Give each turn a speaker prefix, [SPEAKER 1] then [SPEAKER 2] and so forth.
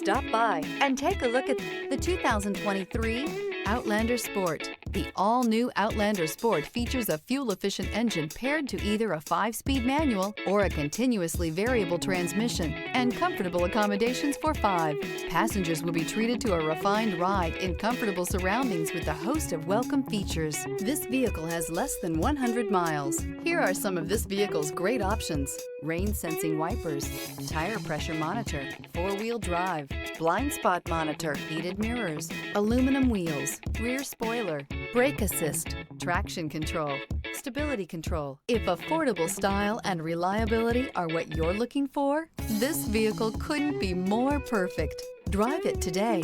[SPEAKER 1] Stop by and take a look at the 2023 Outlander Sport. The all-new Outlander Sport features a fuel-efficient engine paired to either a 5-speed manual or a continuously variable transmission and comfortable accommodations for 5. Passengers will be treated to a refined ride in comfortable surroundings with a host of welcome features. This vehicle has less than 100 miles. Here are some of this vehicle's great options: rain-sensing wipers, tire pressure monitor, 4-wheel drive, blind spot monitor, heated mirrors, aluminum wheels, rear spoiler, brake assist, traction control, stability control. If affordable style and reliability are what you're looking for, this vehicle couldn't be more perfect. Drive it today.